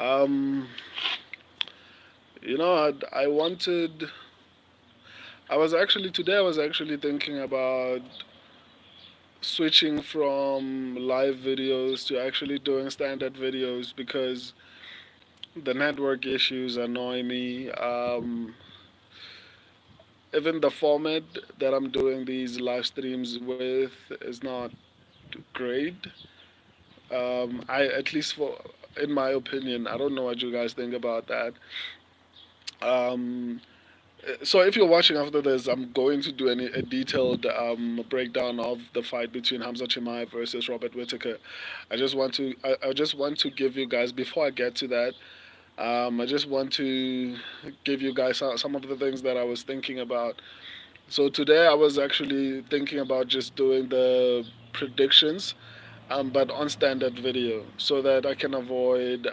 Um, I wanted. I was actually thinking about switching from live videos to actually doing standard videos because the network issues annoy me. Even the format that I'm doing these live streams with is not great. I at least for in my opinion, I don't know what you guys think about that. Um, so if you're watching after this, I'm going to do a detailed breakdown of the fight between Khamzat Chimaev versus Robert Whittaker. I just want to give you guys before I get to that. I just want to give you guys some of the things that I was thinking about. So today I was actually thinking about just doing the predictions, but on standard video, so that I can avoid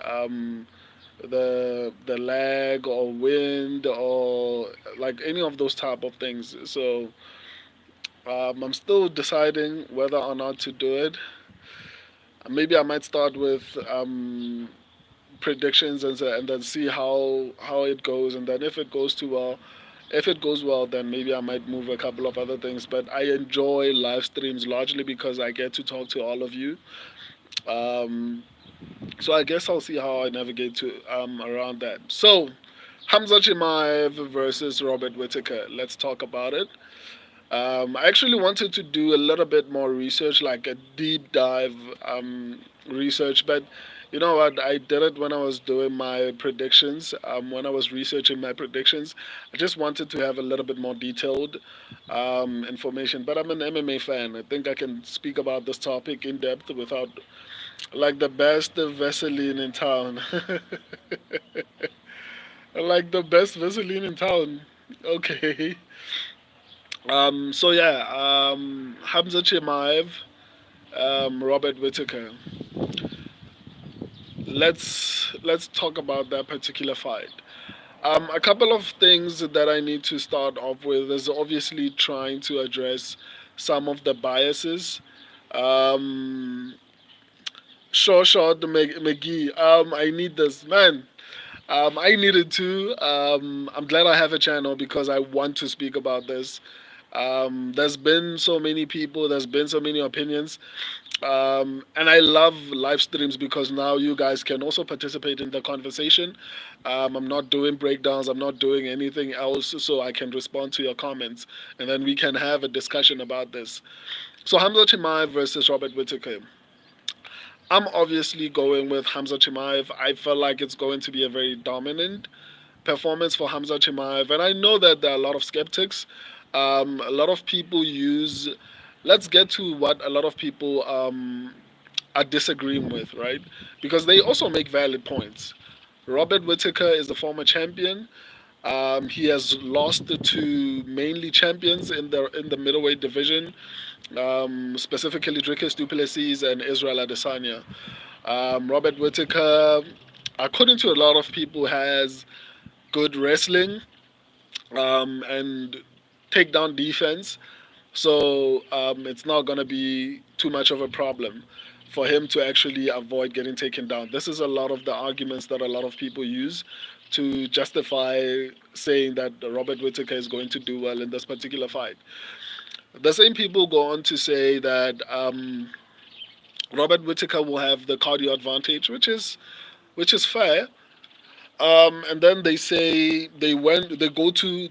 the lag or wind or like any of those type of things. So I'm still deciding whether or not to do it. Maybe I might start with predictions and then see how it goes, and then if it goes well, then maybe I might move a couple of other things. But I enjoy live streams largely because I get to talk to all of you. Um, so I guess I'll see how I navigate to around that. So Hamza Chimaev versus Robert Whittaker. Let's talk about it. I actually wanted to do a little bit more research, like a deep dive research, but you know what? I did it when I was doing my predictions. When I was researching my predictions, I just wanted to have a little bit more detailed information. But I'm an MMA fan. I think I can speak about this topic in depth without, like, the best Vaseline in town. Like the best Vaseline in town. Okay. So yeah, Hamza Chimaev, Robert Whittaker. Let's talk about that particular fight. A couple of things that I need to start off with is obviously trying to address some of the biases. Um, short McGee. I need this, man. I needed to. I'm glad I have a channel because I want to speak about this. There's been so many people, there's been so many opinions, and I love live streams because now you guys can also participate in the conversation. I'm not doing breakdowns, I'm not doing anything else, so I can respond to your comments, and then we can have a discussion about this. So Hamza Chimaev versus Robert Whittaker. I'm obviously going with Hamza Chimaev. I feel like it's going to be a very dominant performance for Hamza Chimaev, and I know that there are a lot of skeptics. A lot of people use. Let's get to what a lot of people are disagreeing with, right? Because they also make valid points. Robert Whittaker is the former champion. He has lost to mainly champions in the middleweight division, specifically Dricus Duplessis and Israel Adesanya. Robert Whittaker, according to a lot of people, has good wrestling and takedown defense. So it's not going to be too much of a problem for him to actually avoid getting taken down. This is a lot of the arguments that a lot of people use to justify saying that Robert Whittaker is going to do well in this particular fight. The same people go on to say that Robert Whittaker will have the cardio advantage, which is fair. And then they say they go to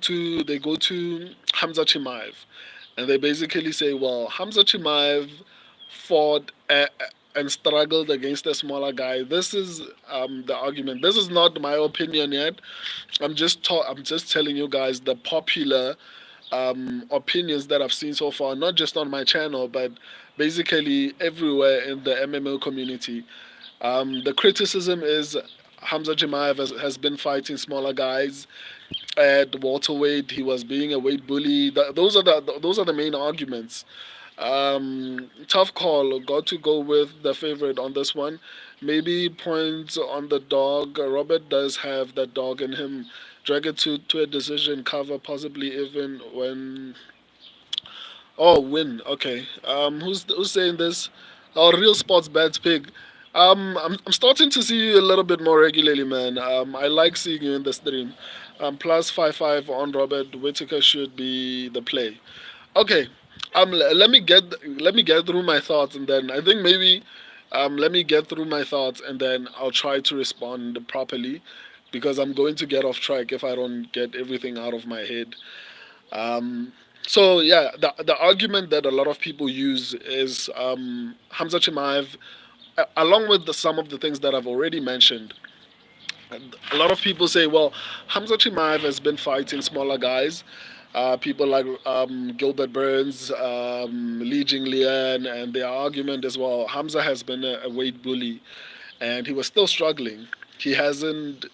Hamza Chimaev, and they basically say, well, Hamza Chimaev fought and struggled against a smaller guy. This is the argument. This is not my opinion yet. I'm just telling you guys the popular opinions that I've seen so far, not just on my channel, but basically everywhere in the MMO community. The criticism is Hamza Chimaev has been fighting smaller guys at welterweight. He was being a weight bully. Those are the main arguments. Tough call. Got to go with the favorite on this one. Maybe points on the dog. Robert does have that dog in him. Drag it to a decision cover, possibly even when. Oh, win. Okay. Who's saying this? Oh, real sports bets pig. I'm starting to see you a little bit more regularly, man. I like seeing you in the stream. Plus 5-5 on Robert Whittaker should be the play. Okay. Let me get through my thoughts, and then I think maybe let me get through my thoughts, and then I'll try to respond properly, because I'm going to get off track if I don't get everything out of my head. Um, so yeah, the argument that a lot of people use is Hamza Chimaev, along with some of the things that I've already mentioned. A lot of people say, well, Hamza Chimaev has been fighting smaller guys, people like Gilbert Burns, Li Jinglian, and their argument is, well, Hamza has been a weight bully, and he was still struggling. He hasn't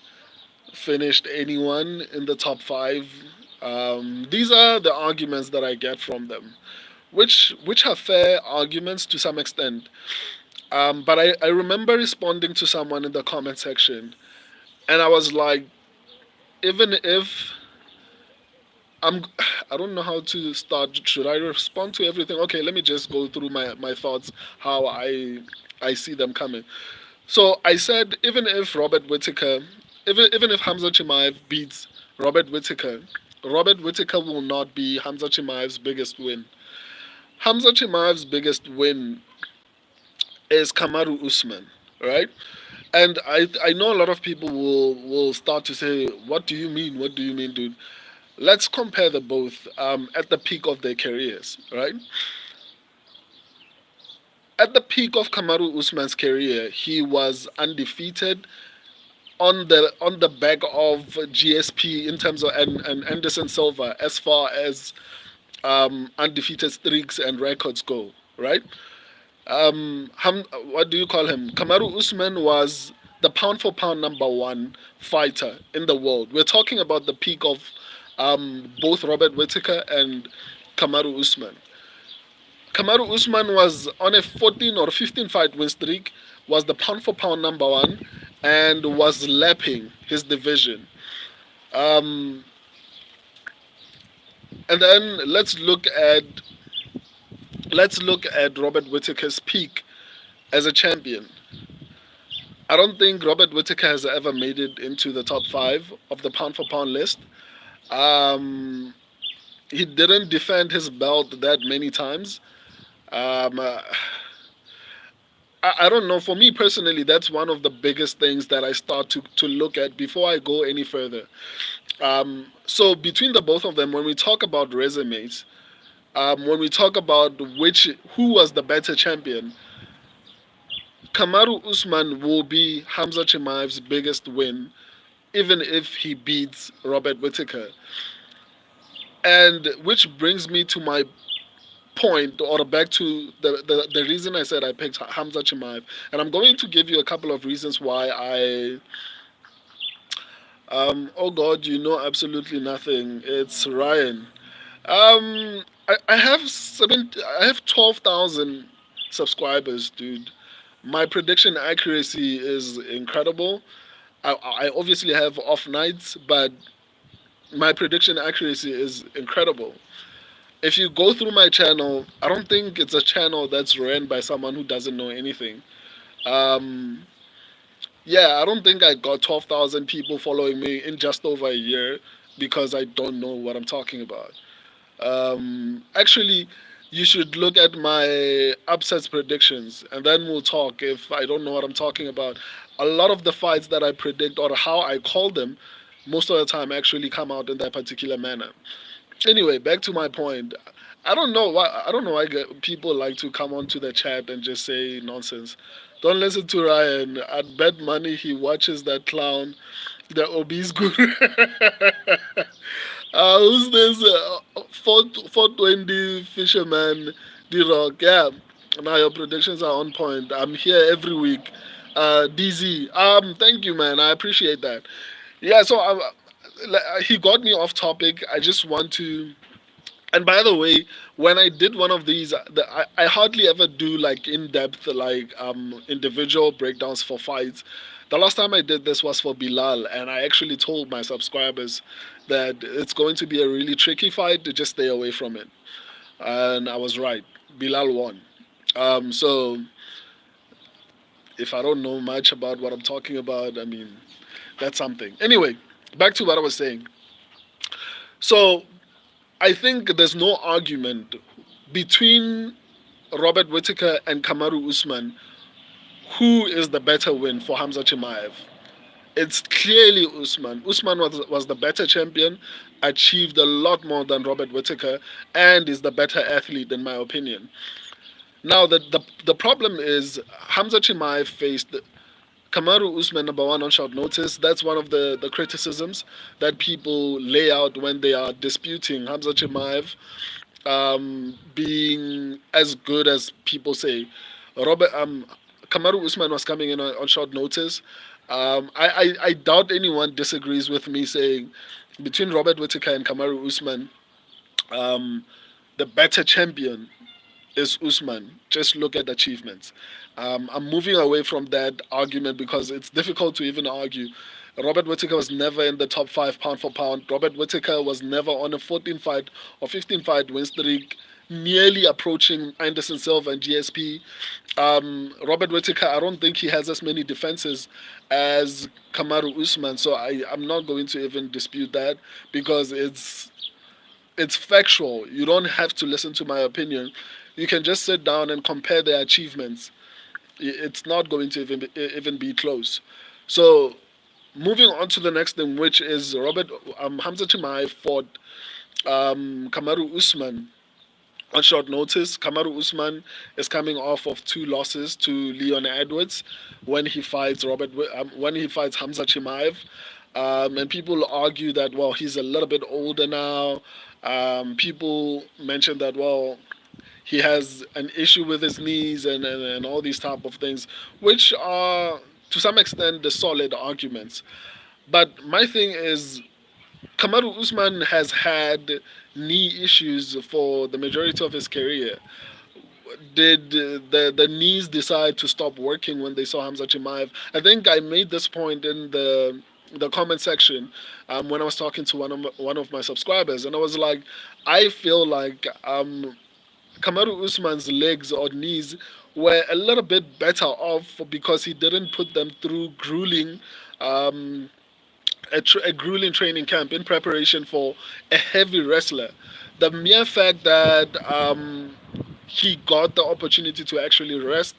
finished anyone in the top five. These are the arguments that I get from them, which are fair arguments to some extent. But I remember responding to someone in the comment section, and I was like, even if I'm, I don't know how to start. Should I respond to everything? Okay, let me just go through my thoughts, how I see them coming. So I said, even if Robert Whittaker, even if Hamza Chimaev beats Robert Whittaker, Robert Whittaker will not be Hamza Chimaev's biggest win. Hamza Chimaev's biggest win is Kamaru Usman, right? And I know a lot of people will start to say, what do you mean? What do you mean, dude? Let's compare the both at the peak of their careers, right? At the peak of Kamaru Usman's career, he was undefeated on the back of GSP in terms of and Anderson Silva as far as undefeated streaks and records go, right? What do you call him? Kamaru Usman was the pound for pound number one fighter in the world. We're talking about the peak of both Robert Whittaker and Kamaru Usman. Kamaru Usman was on a 14 or 15 fight win streak, was the pound for pound number one, and was lapping his division. Um, and then let's look at Robert Whittaker's peak as a champion. I don't think Robert Whittaker has ever made it into the top five of the pound for pound list. Um, he didn't defend his belt that many times. Um, uh, I don't know. For me personally, that's one of the biggest things that I start to look at before I go any further. So between the both of them, when we talk about resumes, when we talk about who was the better champion, Kamaru Usman will be Hamza Chimaev's biggest win, even if he beats Robert Whittaker. And which brings me to my point, or back to the reason I said I picked Hamza Chimaev. And I'm going to give you a couple of reasons why oh God, you know absolutely nothing. It's Ryan. I have I have 12,000 subscribers, dude. My prediction accuracy is incredible. I obviously have off nights, but my prediction accuracy is incredible. If you go through my channel, I don't think it's a channel that's ran by someone who doesn't know anything. Um, yeah, I don't think I got 12,000 people following me in just over a year because I don't know what I'm talking about. Actually, you should look at my upsets predictions, and then we'll talk if I don't know what I'm talking about. A lot of the fights that I predict or how I call them, most of the time actually come out in that particular manner. Anyway, back to my point. I don't know why people like to come onto the chat and just say nonsense. Don't listen to Ryan. I'd bet money he watches that clown, the obese guru. Who's this 420 fisherman, D-Rock? Yeah, now your predictions are on point. I'm here every week. DZ, thank you, man. I appreciate that. Yeah, so he got me off topic. I just want to. And by the way, when I did one of these, I hardly ever do like in-depth, like individual breakdowns for fights. The last time I did this was for Bilal, and I actually told my subscribers that it's going to be a really tricky fight to just stay away from it. And I was right. Bilal won. So if I don't know much about what I'm talking about, I mean, that's something. Anyway, back to what I was saying. So I think there's no argument between Robert Whittaker and Kamaru Usman who is the better win for Hamza Chimaev. It's clearly Usman. Usman was the better champion, achieved a lot more than Robert Whittaker, and is the better athlete in my opinion. Now the problem is Hamza Chimaev faced Kamaru Usman number one on short notice. That's one of the criticisms that people lay out when they are disputing Hamza Chimaev being as good as people say. Robert Kamaru Usman was coming in on short notice. I doubt anyone disagrees with me saying between Robert Whittaker and Kamaru Usman, um, the better champion is Usman. Just look at achievements. I'm moving away from that argument because it's difficult to even argue. Robert Whittaker was never in the top five pound for pound. Robert Whittaker was never on a 14 fight or 15 fight win streak, nearly approaching Anderson Silva and GSP. Robert Whittaker, I don't think he has as many defenses as Kamaru Usman, so I'm not going to even dispute that because it's factual. You don't have to listen to my opinion. You can just sit down and compare their achievements. It's not going to even be close. So moving on to the next thing, which is Hamza Chimaev fought Kamaru Usman on short notice. Kamaru Usman is coming off of two losses to Leon Edwards when he fights when he fights Hamza Chimaev. And people argue that well he's a little bit older now. People mention that well he has an issue with his knees and all these type of things, which are to some extent the solid arguments. But my thing is Kamaru Usman has had knee issues for the majority of his career. Did the knees decide to stop working when they saw Hamza Chimaev? I think I made this point in the comment section when I was talking to one of my subscribers, and I was like, I feel like Kamaru Usman's legs or knees were a little bit better off because he didn't put them through um, a grueling training camp in preparation for a heavy wrestler. The mere fact that he got the opportunity to actually rest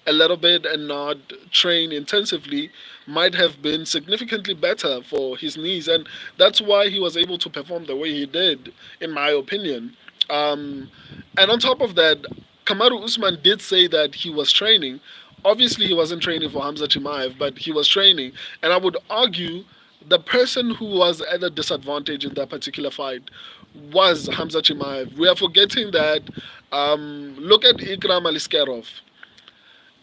a little bit and not train intensively might have been significantly better for his knees, and that's why he was able to perform the way he did, in my opinion. Um, and on top of that, Kamaru Usman did say that he was training. Obviously, he wasn't training for Hamza Chimaev, but he was training. And I would argue the person who was at a disadvantage in that particular fight was Hamza Chimaev. We are forgetting that. Look at Ikram Aliskerov.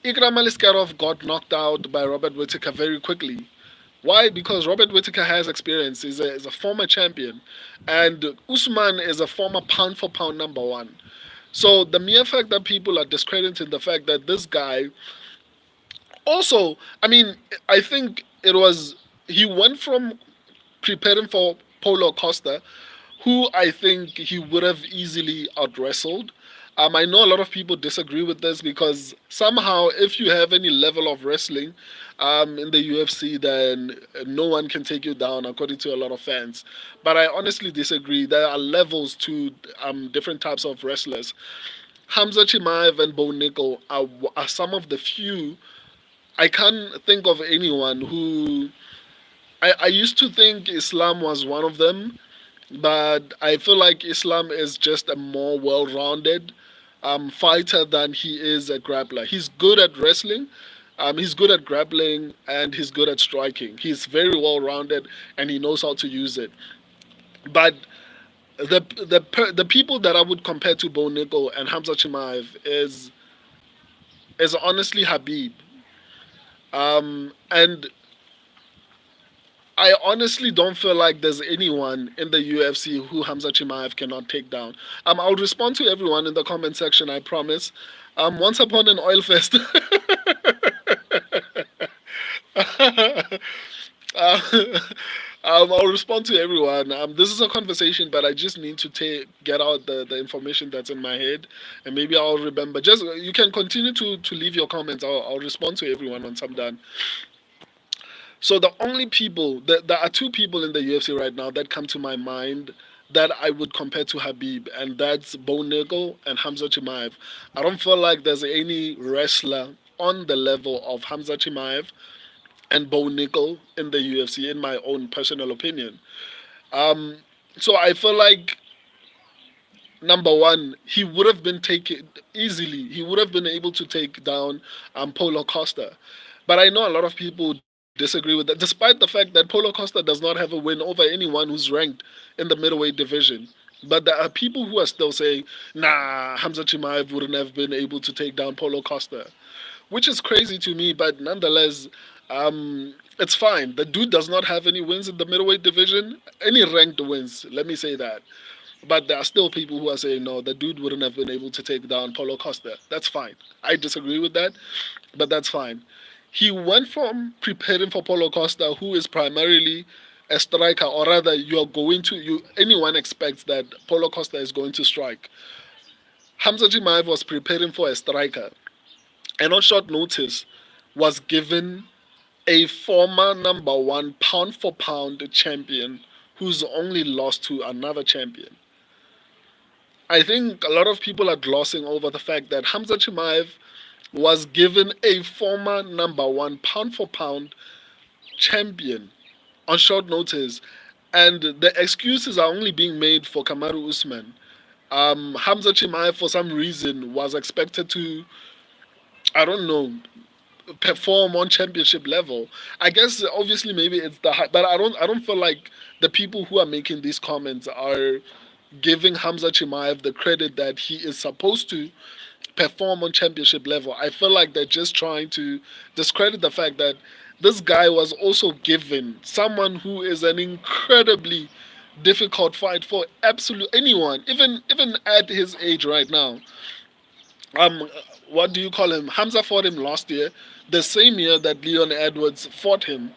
Ikram Aliskerov got knocked out by Robert Whittaker very quickly. Why? Because Robert Whittaker has experience. Is a former champion, and Usman is a former pound for pound number one. So the mere fact that people are discrediting the fact that this guy also, I mean, I think it was he went from preparing for Paulo Costa, who I think he would have easily out wrestled. I know a lot of people disagree with this because somehow, if you have any level of wrestling in the UFC, then no one can take you down, according to a lot of fans. But I honestly disagree. There are levels to different types of wrestlers. Hamza Chimaev and Bo Nickel are some of the few. I can't think of anyone who. I used to think Islam was one of them, but I feel like Islam is just a more well-rounded fighter than he is a grappler. He's good at wrestling, he's good at grappling, and he's good at striking. He's very well-rounded, and he knows how to use it. But the people that I would compare to Bo Nickel and Hamza Chimaev is honestly Habib. And I honestly don't feel like there's anyone in the UFC who Hamza Chimaev cannot take down. I'll respond to everyone in the comment section, I promise. Once upon an oil fest. uh, I'll respond to everyone. This is a conversation, but I just need to get out the information that's in my head, and maybe I'll remember. Just you can continue to leave your comments. I'll respond to everyone once I'm done. So the only people there are two people in the UFC right now that come to my mind that I would compare to Habib, and that's Bo Nickel and Khamzat Chimaev. I don't feel like there's any wrestler on the level of Khamzat Chimaev and Bo Nickel in the UFC, in my own personal opinion. Um, so I feel like number one, he would have been taken easily. He would have been able to take down Paulo Costa. But I know a lot of people disagree with that, despite the fact that Paulo Costa does not have a win over anyone who's ranked in the middleweight division. But there are people who are still saying, nah, Hamza Chimaev wouldn't have been able to take down Paulo Costa, which is crazy to me. But nonetheless, it's fine. The dude does not have any wins in the middleweight division, any ranked wins. Let me say that. But there are still people who are saying no, the dude wouldn't have been able to take down Paulo Costa. That's fine. I disagree with that, but that's fine. He went from preparing for Paulo Costa, who is primarily a striker, or rather, you are going to you. Anyone expects that Paulo Costa is going to strike. Hamza Chimaev was preparing for a striker, and on short notice, was given a former number one pound for pound champion who's only lost to another champion. I think a lot of people are glossing over the fact that Hamza Chimaev was given a former number one pound for pound champion on short notice, and the excuses are only being made for Kamaru Usman. Hamza Chimaev, for some reason, was expected to, I don't know, perform on championship level. I guess obviously maybe it's the hype, but I don't feel like the people who are making these comments are giving Hamza Chimaev the credit that he is supposed to perform on championship level. I feel like they're just trying to discredit the fact that this guy was also given someone who is an incredibly difficult fight for absolute anyone, even at his age right now. Um, what do you call him? Hamza fought him last year, the same year that Leon Edwards fought him.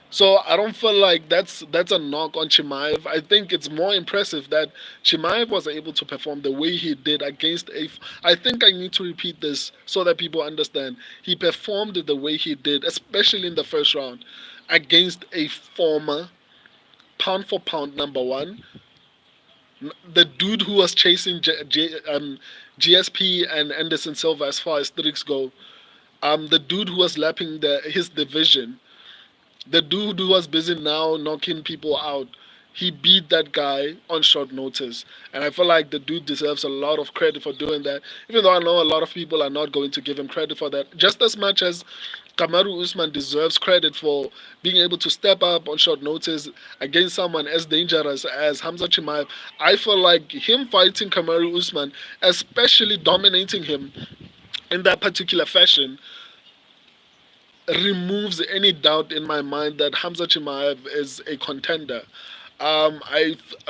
So I don't feel like that's a knock on Chimaev. I think it's more impressive that Chimaev was able to perform the way he did against a. I think I need to repeat this so that people understand. He performed the way he did, especially in the first round, against a former pound for pound number one, the dude who was chasing GSP and Anderson Silva as far as streaks go. The dude who was lapping his division, the dude who was busy now knocking people out, he beat that guy on short notice. And I feel like the dude deserves a lot of credit for doing that, even though I know a lot of people are not going to give him credit for that, just as much as Kamaru Usman deserves credit for being able to step up on short notice against someone as dangerous as Hamza Chimaev. I feel like him fighting Kamaru Usman, especially dominating him in that particular fashion, removes any doubt in my mind that Hamza Chimaev is a contender. A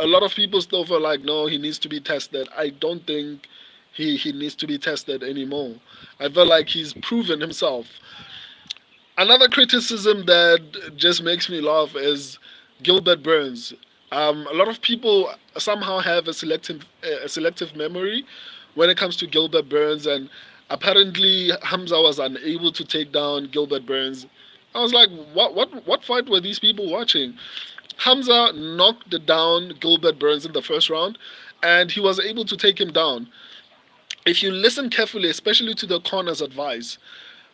lot of people still feel like no, he needs to be tested. I don't think he needs to be tested anymore. I feel like he's proven himself. Another criticism that just makes me laugh is Gilbert Burns. A lot of people somehow have a selective memory when it comes to Gilbert Burns, and apparently Hamza was unable to take down Gilbert Burns. I was like, what fight were these people watching? Hamza knocked down Gilbert Burns in the first round, and he was able to take him down. If you listen carefully, especially to the corner's advice,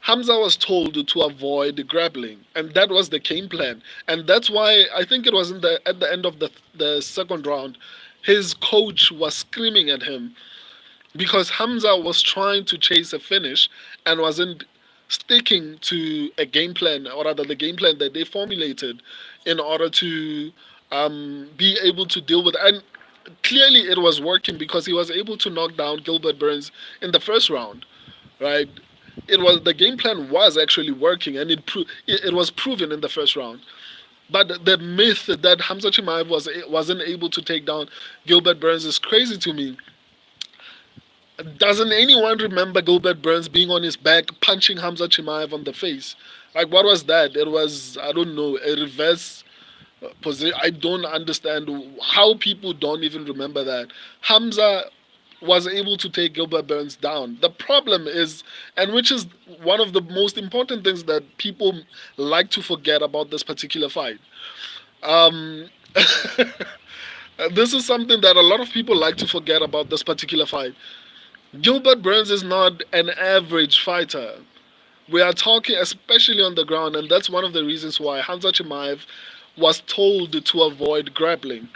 Hamza was told to avoid grappling, and that was the game plan. And that's why I think it was at the end of the second round, his coach was screaming at him because Hamza was trying to chase a finish and wasn't sticking to a game plan, or rather the game plan that they formulated in order to be able to deal with. And clearly, it was working because he was able to knock down Gilbert Burns in the first round, right? The game plan was actually working, and it was proven in the first round. But the myth that Hamza Chimaev wasn't able to take down Gilbert Burns is crazy to me. Doesn't anyone remember Gilbert Burns being on his back punching Hamza Chimaev on the face? Like, what was that? It was, I don't know, a reverse I don't understand how people don't even remember that. Hamza was able to take Gilbert Burns down. The problem is, and which is one of the most important things that people like to forget about this particular fight. Um, this is something that a lot of people like to forget about this particular fight. Gilbert Burns is not an average fighter. We are talking, especially on the ground, and that's one of the reasons why Khamzat Chimaev was told to avoid grappling.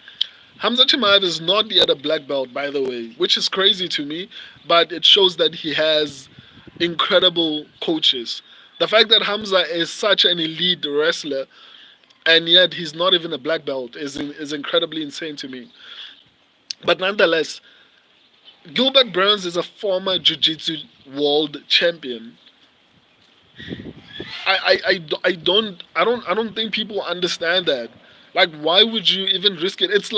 Khamzat Chimaev is not yet a black belt, by the way, which is crazy to me, but it shows that he has incredible coaches. The fact that Hamza is such an elite wrestler and yet he's not even a black belt is incredibly insane to me. But nonetheless, Gilbert Burns is a former Jiu-Jitsu world champion. I don't think people understand that. Like, why would you even risk it? It's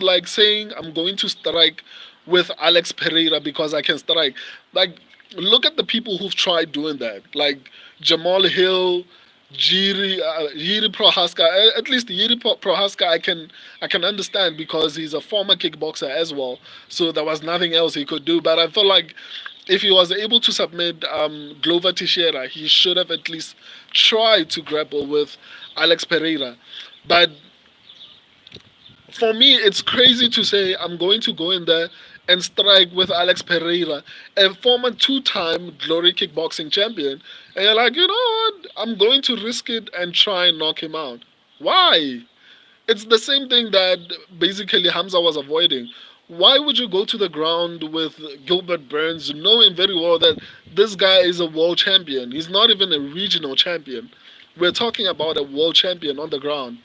like saying I'm going to strike with Alex Pereira because I can strike. Like, look at the people who've tried doing that. Like Jamal Hill, Jiri Prohaska. At least Prohaska, I can understand because he's a former kickboxer as well. So there was nothing else he could do. But I feel like if he was able to submit Glover Teixeira, he should have at least tried to grapple with Alex Pereira. But for me, it's crazy to say I'm going to go in there and strike with Alex Pereira, a former two-time Glory Kickboxing champion, and you're like, you know what? I'm going to risk it and try and knock him out. Why? It's the same thing that basically Hamza was avoiding. Why would you go to the ground with Gilbert Burns knowing very well that this guy is a world champion? He's not even a regional champion. We're talking about a world champion on the ground,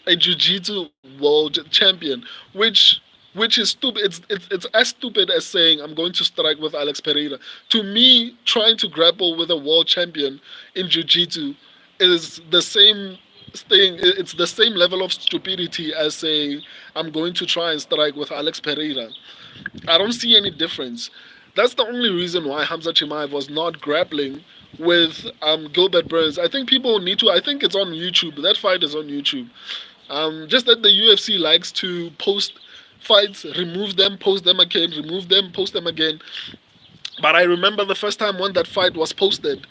a jiu-jitsu world champion, which which is stupid. It's as stupid as saying I'm going to strike with Alex Pereira. To me, trying to grapple with a world champion in jiu-jitsu is the same thing. It's the same level of stupidity as saying I'm going to try and strike with Alex Pereira. I don't see any difference. That's the only reason why Hamza Chimaev was not grappling with Gilbert Burns. I think people need to. I think it's on YouTube. That fight is on YouTube. Just that the UFC likes to post fights, remove them, post them again, remove them, post them again. But I remember the first time when that fight was posted.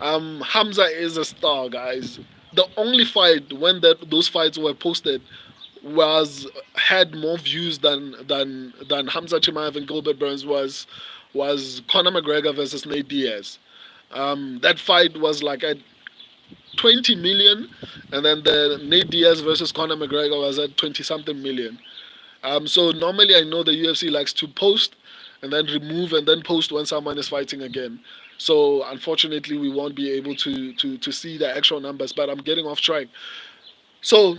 Hamza is a star, guys. The only fight when those fights were posted was had more views than Hamza Chimaev and Gilbert Burns was Conor McGregor versus Nate Diaz. That fight was like at 20 million, and then the Nate Diaz versus Conor McGregor was at 20 something million. So normally I know the UFC likes to post and then remove and then post when someone is fighting again. So unfortunately we won't be able to see the actual numbers, but I'm getting off track. So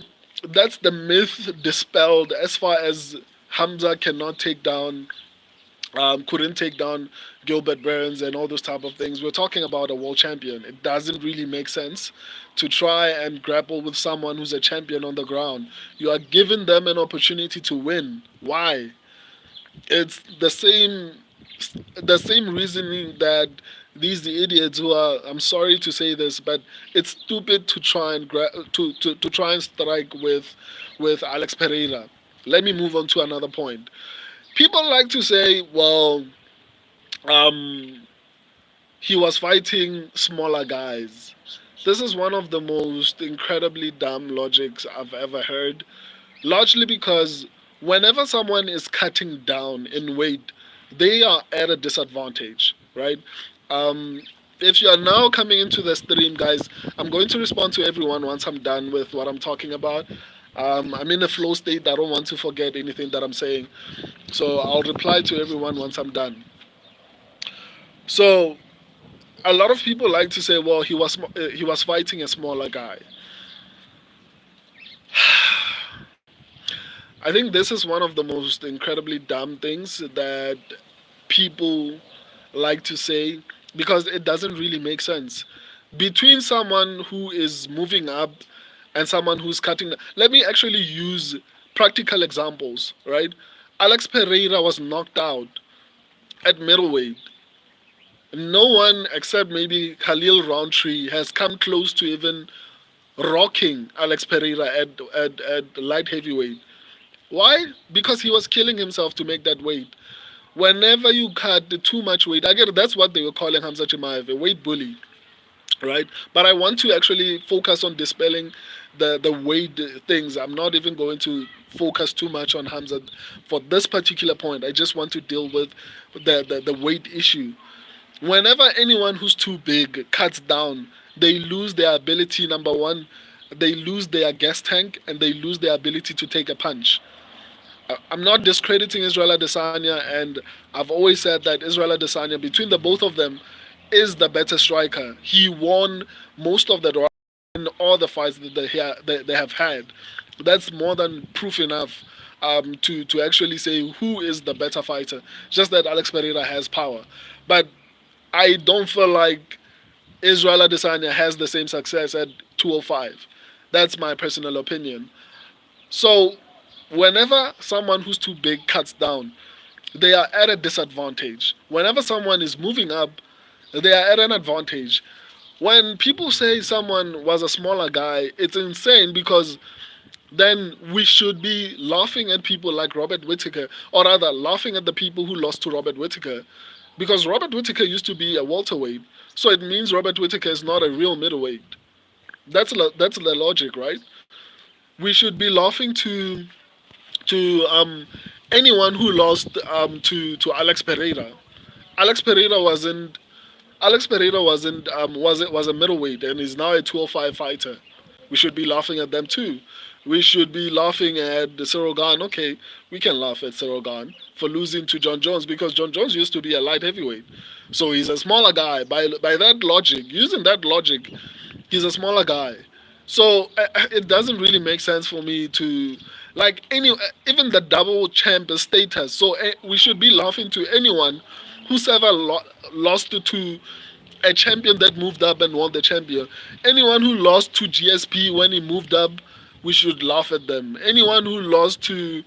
that's the myth dispelled as far as Hamza cannot take down couldn't take down Gilbert Burns and all those type of things. We're talking about a world champion. It doesn't really make sense to try and grapple with someone who's a champion on the ground. You are giving them an opportunity to win. Why? It's the same reasoning that these idiots who are, I'm sorry to say this, but it's stupid to try and to try and strike with Alex Pereira. Let me move on to another point. People like to say, well, um, he was fighting smaller guys. This is one of the most incredibly dumb logics I've ever heard, largely because whenever someone is cutting down in weight, they are at a disadvantage, right? Um, if you are now coming into the stream, guys, I'm going to respond to everyone once I'm done with what I'm talking about. I'm in a flow state. I don't want to forget anything that I'm saying. So I'll reply to everyone once I'm done. So a lot of people like to say, well, he was fighting a smaller guy. I think this is one of the most incredibly dumb things that people like to say because it doesn't really make sense. Between someone who is moving up and someone who's cutting, let me actually use practical examples, right? Alex Pereira was knocked out at middleweight. No one except maybe Khalil Roundtree has come close to even rocking Alex Pereira at light heavyweight. Why? Because he was killing himself to make that weight. Whenever you cut too much weight, I get that's what they were calling Khamzat Chimaev, a weight bully, right? But I want to actually focus on dispelling the weight things. I'm not even going to focus too much on Hamza for this particular point. I just want to deal with the weight issue. Whenever anyone who's too big cuts down, they lose their ability. Number one, they lose their gas tank and they lose their ability to take a punch. I'm not discrediting Israel Adesanya, and I've always said that Israel Adesanya, between the both of them, is the better striker. He won most of the rounds in all the fights that they have had. That's more than proof enough to actually say who is the better fighter. Just that Alex Pereira has power. But I don't feel like Israel Adesanya has the same success at 205. That's my personal opinion. So, whenever someone who's too big cuts down, they are at a disadvantage. Whenever someone is moving up, they are at an advantage. When people say someone was a smaller guy, it's insane because then we should be laughing at people like Robert Whittaker, or rather, laughing at the people who lost to Robert Whittaker. Because Robert Whittaker used to be a welterweight, so it means Robert Whittaker is not a real middleweight. That's the logic, right? We should be laughing to anyone who lost to Alex Pereira. Alex Pereira wasn't Alex Pereira wasn't was a middleweight and is now a 205 fighter. We should be laughing at them too. We should be laughing at the Cyril Gahn. Okay, we can laugh at Cyril Gahn for losing to John Jones because John Jones used to be a light heavyweight. So he's a smaller guy. By that logic, using that logic, he's a smaller guy. So it doesn't really make sense for me to like any even the double champ status. So we should be laughing to anyone who's ever lost to a champion that moved up and won the champion. Anyone who lost to GSP when he moved up, we should laugh at them. Anyone who lost to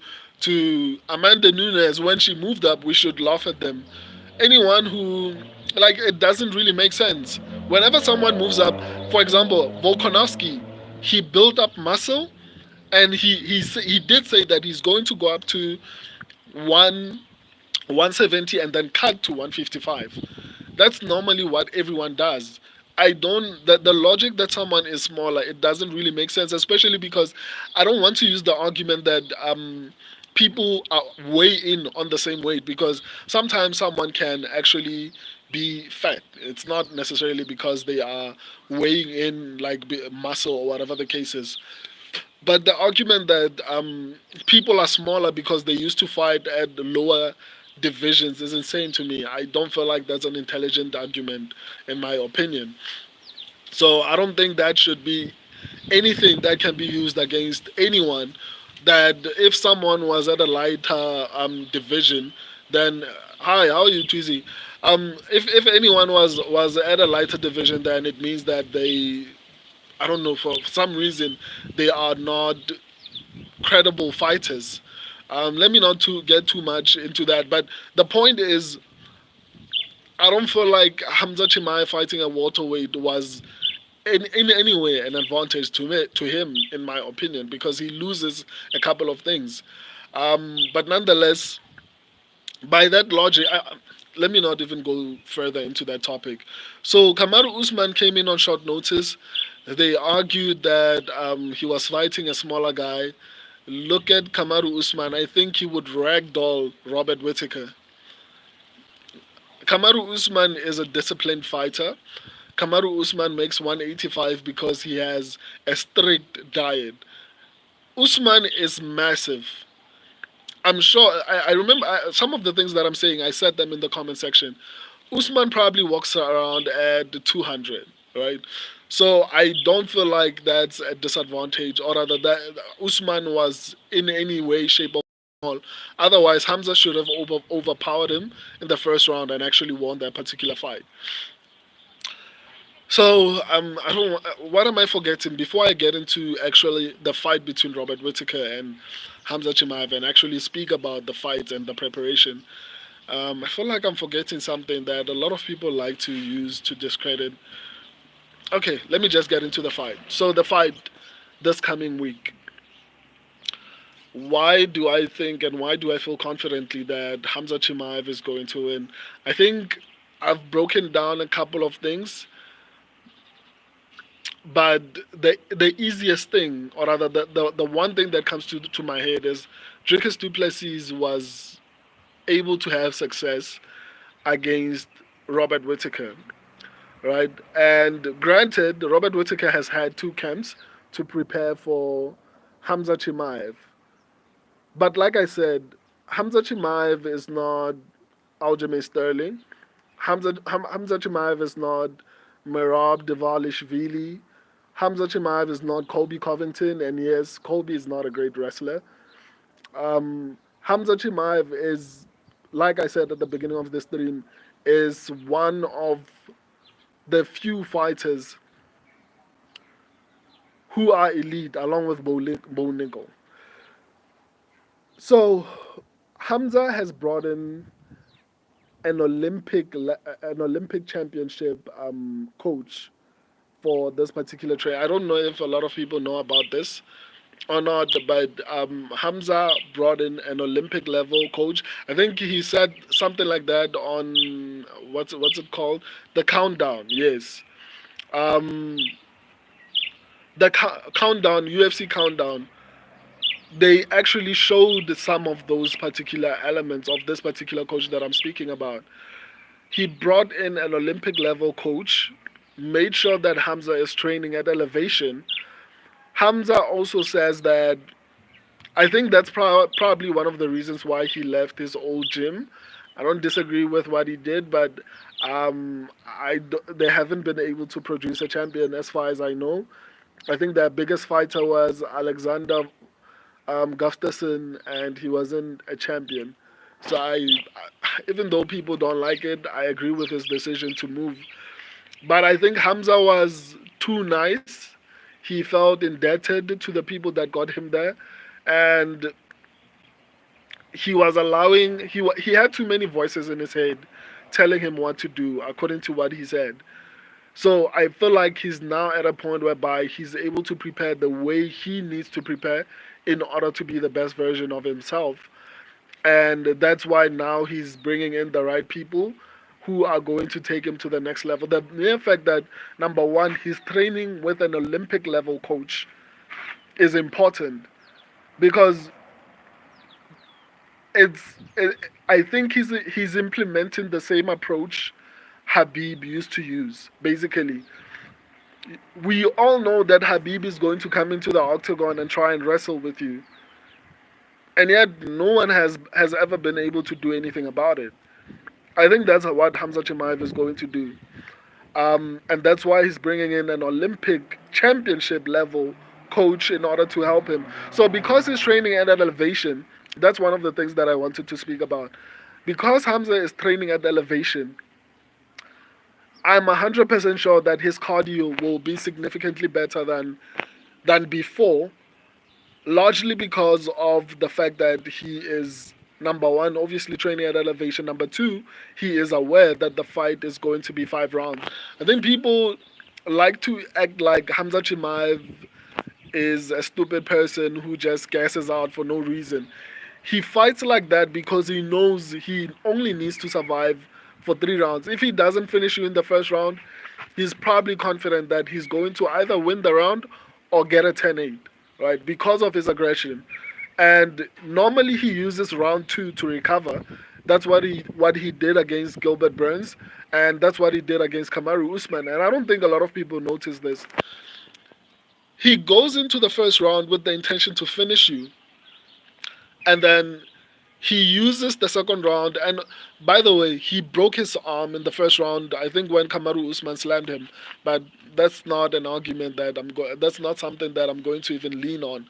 Amanda Nunes when she moved up, we should laugh at them. Anyone who like it doesn't really make sense. Whenever someone moves up, for example, Volkanovski, he built up muscle and he did say that he's going to go up to one 170 and then cut to 155. That's normally what everyone does. I don't the logic that someone is smaller, it doesn't really make sense, especially because I don't want to use the argument that people are way in on the same weight because sometimes someone can actually be fat. It's not necessarily because they are weighing in like muscle or whatever the case is. But the argument that people are smaller because they used to fight at the lower divisions is insane to me. I don't feel like that's an intelligent argument, in my opinion. So I don't think that should be anything that can be used against anyone. That if someone was at a lighter division, then hi, how are you, Tweezy? If anyone was at a lighter division, then it means that they I don't know for some reason they are not credible fighters. Let me not to get too much into that, but the point is, I don't feel like Hamza Chimaev fighting at welterweight was in any way an advantage to him, in my opinion, because he loses a couple of things. But nonetheless, by that logic, let me not even go further into that topic. So Kamaru Usman came in on short notice. They argued that he was fighting a smaller guy. Look at Kamaru Usman. I think he would ragdoll Robert Whittaker. Kamaru Usman is a disciplined fighter. Kamaru Usman makes 185 because he has a strict diet. Usman is massive. I'm sure. I remember some of the things that I'm saying. I said them in the comment section. Usman probably walks around at 200, right? So I don't feel like that's a disadvantage, or rather that Usman was in any way, shape, or form. Otherwise, Hamza should have overpowered him in the first round and actually won that particular fight. So I don't. What am I forgetting? Before I get into actually the fight between Robert Whittaker and Hamza Chimaev and actually speak about the fight and the preparation, I feel like I'm forgetting something that a lot of people like to use to discredit Okay, let me just get into the fight. So the fight this coming week. Why do I think and why do I feel confidently that Khamzat Chimaev is going to win? I think I've broken down a couple of things, but the easiest thing, or rather the one thing that comes to my head is Dricus Du Plessis was able to have success against Robert Whittaker, right? And granted, Robert Whittaker has had two camps to prepare for Hamza Chimaev. But like I said, Hamza Chimaev is not Aljamain Sterling. Hamza Chimaev is not Merab Devalishvili. Hamza Chimaev is not Colby Covington, and yes, Colby is not a great wrestler. Hamza Chimaev is, like I said at the beginning of this stream, is one of the few fighters who are elite, along with Bo Nickel. So Hamza has brought in an Olympic championship coach for this particular trade. I don't know if a lot of people know about this or not, but Hamza brought in an Olympic level coach. I think he said something like that on what's it called, the countdown. Yes, um, the countdown, UFC countdown. They actually showed some of those particular elements of this particular coach that I'm speaking about. He brought in an Olympic level coach, made sure that Hamza is training at elevation. Hamza also says that I think that's probably one of the reasons why he left his old gym. I don't disagree with what he did, but they haven't been able to produce a champion as far as I know. I think their biggest fighter was Alexander Gustafsson, and he wasn't a champion. So even though people don't like it, I agree with his decision to move. But I think Hamza was too nice. He felt indebted to the people that got him there, and he was allowing he had too many voices in his head telling him what to do according to what he said. So I feel like he's now at a point whereby he's able to prepare the way he needs to prepare in order to be the best version of himself. And that's why now he's bringing in the right people who are going to take him to the next level. The mere fact that, number one, he's training with an Olympic level coach is important because it's I think he's implementing the same approach Habib used to use. Basically, we all know that Habib is going to come into the octagon and try and wrestle with you, and yet no one has ever been able to do anything about it. I think that's what Hamza Chimaev is going to do, and that's why he's bringing in an Olympic championship level coach in order to help him. So because he's training at elevation, that's one of the things that I wanted to speak about. Because Hamza is training at elevation, I'm 100% sure that his cardio will be significantly better than before, largely because of the fact that he is, number one, obviously training at elevation. Number two, he is aware that the fight is going to be 5 rounds. I think people like to act like Hamza Chimaev is a stupid person who just gasses out for no reason. He fights like that because he knows he only needs to survive for 3 rounds. If he doesn't finish you in the first round, he's probably confident that he's going to either win the round or get a 10-8, right? Because of his aggression. And normally he uses round two to recover. That's what he did against Gilbert Burns, and that's what he did against Kamaru Usman. And I don't think a lot of people notice this. He goes into the first round with the intention to finish you, and then he uses the second round. And by the way, he broke his arm in the first round, I think, when Kamaru Usman slammed him. But that's not an argument that that's not something that I'm going to even lean on.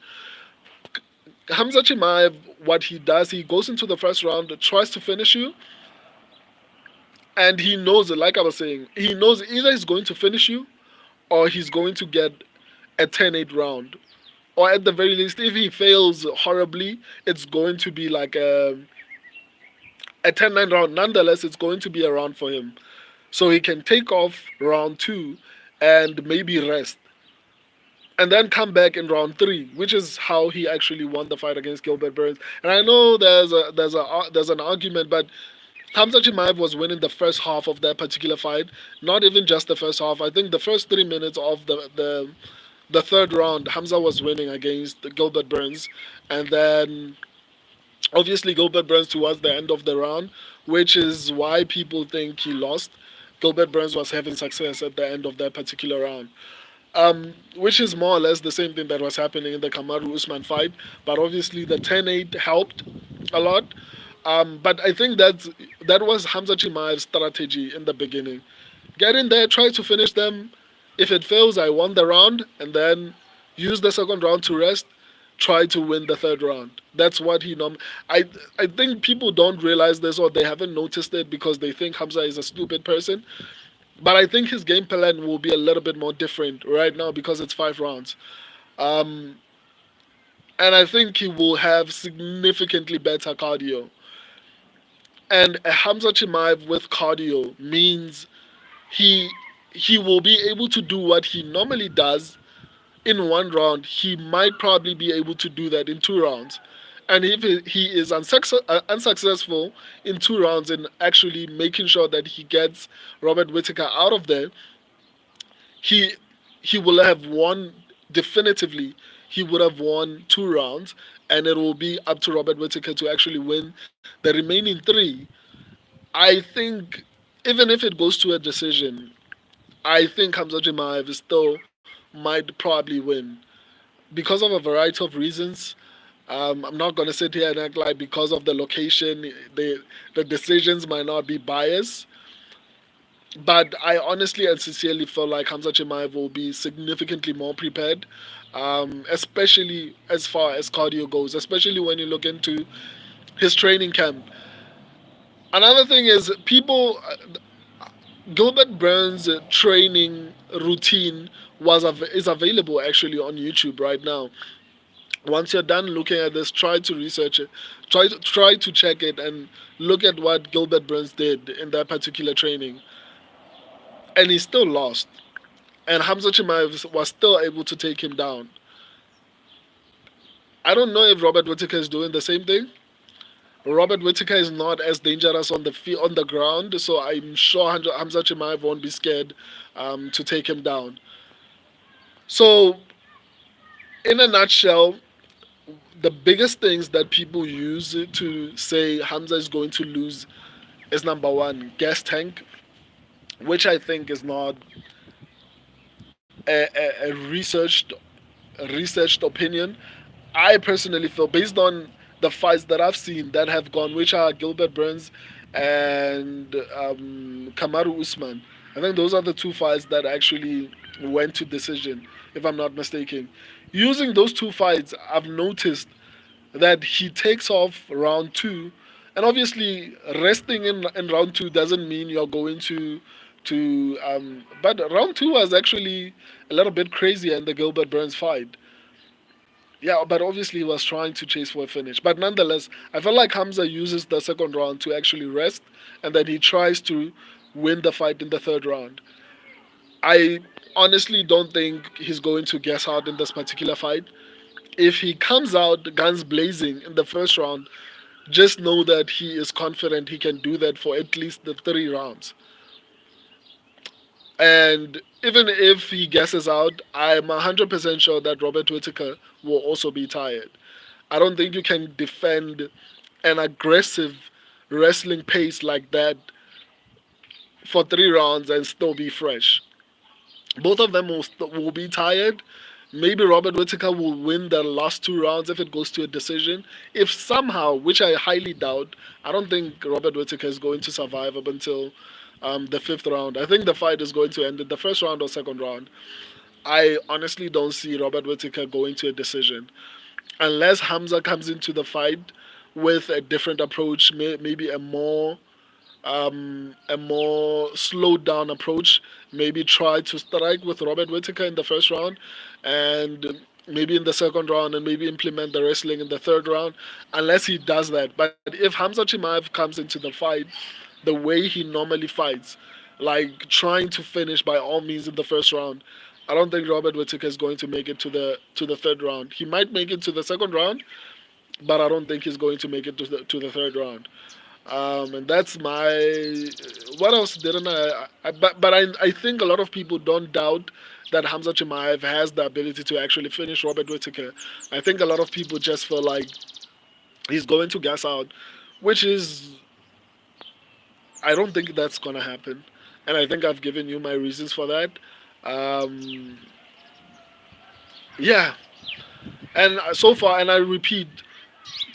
Hamza Chimaev, what he does, he goes into the first round, tries to finish you, and he knows it. Like I was saying, he knows either he's going to finish you or he's going to get a 10-8 round. Or at the very least, if he fails horribly, it's going to be like a 10-9 round. Nonetheless, it's going to be a round for him. So he can take off round two and maybe rest, and then come back in round three, which is how he actually won the fight against Gilbert Burns. And I know there's an argument, but Khamzat Chimaev was winning the first half of that particular fight. Not even just the first half. I think the first 3 minutes of the third round, Hamza was winning against Gilbert Burns, and then obviously Gilbert Burns towards the end of the round, which is why people think he lost. Gilbert Burns was having success at the end of that particular round. Which is more or less the same thing that was happening in the Kamaru Usman fight, but obviously the 10-8 helped a lot. But I think that was Hamza Chimaev's strategy in the beginning. Get in there, try to finish them. If it fails, I won the round, and then use the second round to rest. Try to win the third round. That's what he I think people don't realize this, or they haven't noticed it because they think Hamza is a stupid person. But I think his game plan will be a little bit more different right now because it's 5 rounds. Um, and I think he will have significantly better cardio. And a Hamza Chimaev with cardio means he he will be able to do what he normally does in 1 round. He might probably be able to do that in 2 rounds. And if he is unsuccessful in 2 rounds in actually making sure that he gets Robert Whittaker out of there, he he will have won definitively. He would have won 2 rounds, and it will be up to Robert Whittaker to actually win the remaining three. I think even if it goes to a decision, I think Hamza Chimaev still might probably win because of a variety of reasons. I'm not going to sit here and act like because of the location, the decisions might not be biased. But I honestly and sincerely feel like Hamza Chimaev will be significantly more prepared, especially as far as cardio goes, especially when you look into his training camp. Another thing is Gilbert Burns' training routine is available actually on YouTube right now. Once you're done looking at this, try to research it, try to check it, and look at what Gilbert Burns did in that particular training, and he still lost. And Hamza Chimaev was still able to take him down. I don't know if Robert Whittaker is doing the same thing. Robert Whittaker is not as dangerous on the ground, so I'm sure Hamza Chimaev won't be scared to take him down. So, in a nutshell, the biggest things that people use to say Hamza is going to lose is number one, gas tank, which I think is not a researched opinion. I personally feel, based on the fights that I've seen that have gone, which are Gilbert Burns and Kamaru Usman. I think those are the two fights that actually went to decision, if I'm not mistaken. Using those two fights, I've noticed that he takes off round two, and obviously resting in round two doesn't mean you're going to. But round two was actually a little bit crazier in the Gilbert Burns fight. Yeah, but obviously he was trying to chase for a finish. But nonetheless, I feel like Hamza uses the second round to actually rest, and then he tries to win the fight in the third round. I honestly don't think he's going to guess out in this particular fight. If he comes out guns blazing in the first round, just know that he is confident he can do that for at least the 3 rounds. And even if he guesses out, I'm 100% sure that Robert Whittaker will also be tired. I don't think you can defend an aggressive wrestling pace like that for 3 rounds and still be fresh. Both of them will be tired. Maybe Robert Whittaker will win the last 2 rounds if it goes to a decision. If somehow, which I highly doubt, I don't think Robert Whittaker is going to survive up until the fifth round. I think the fight is going to end in the first round or second round. I honestly don't see Robert Whittaker going to a decision unless Hamza comes into the fight with a different approach, maybe a more slowed down approach. Maybe try to strike with Robert Whittaker in the first round, and maybe in the second round, and maybe implement the wrestling in the third round. Unless he does that, but if Hamza Chimaev comes into the fight the way he normally fights, like trying to finish by all means in the first round. I don't think Robert Whittaker is going to make it to the third round. He might make it to the second round, but I don't think he's going to make it to the third round. And that's my. What else didn't I think a lot of people don't doubt that Hamza Chimaev has the ability to actually finish Robert Whittaker. I think a lot of people just feel like he's going to gas out, which is I don't think that's gonna happen, and I think I've given you my reasons for that. Um, yeah, and so far, and I repeat,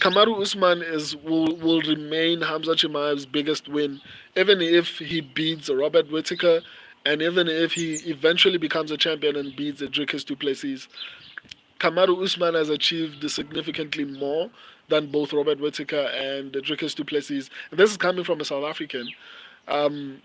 Kamaru Usman will remain Hamza Chimaev's biggest win, even if he beats Robert Whittaker, and even if he eventually becomes a champion and beats Dricus Du Plessis. Kamaru Usman has achieved significantly more than both Robert Whittaker and Dricus Du Plessis. And this is coming from a South African. Um,